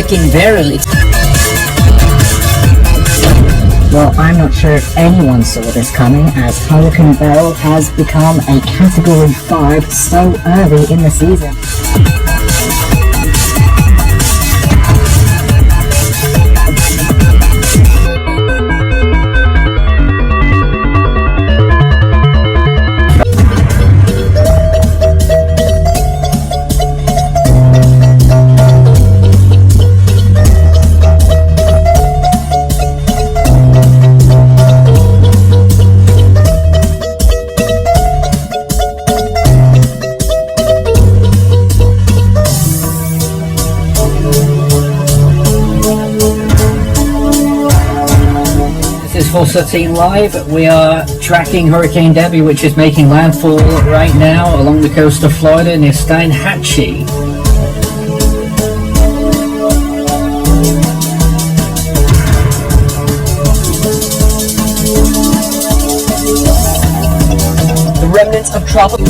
working verily. Well, I'm not sure if anyone saw this coming, as Hurricane Beryl has become a Category 5 so early in the season. For 13 Live, we are tracking Hurricane Debbie, which is making landfall right now along the coast of Florida near Steinhatchee. The remnants of tropical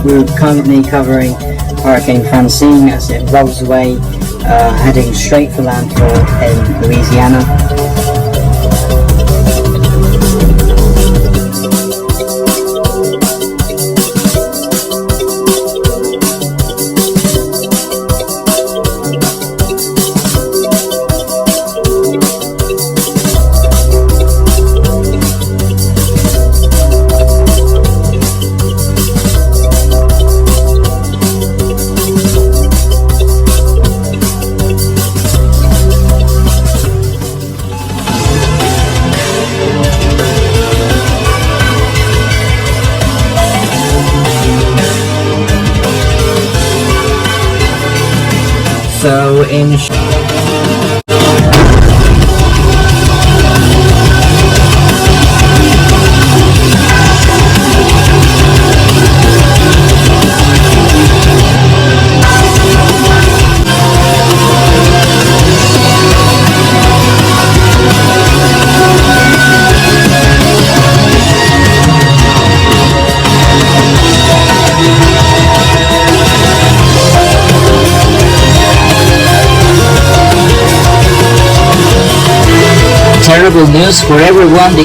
We're currently covering Hurricane Francine as it rolls away, heading straight for landfall in Louisiana. So in terrible news for everyone.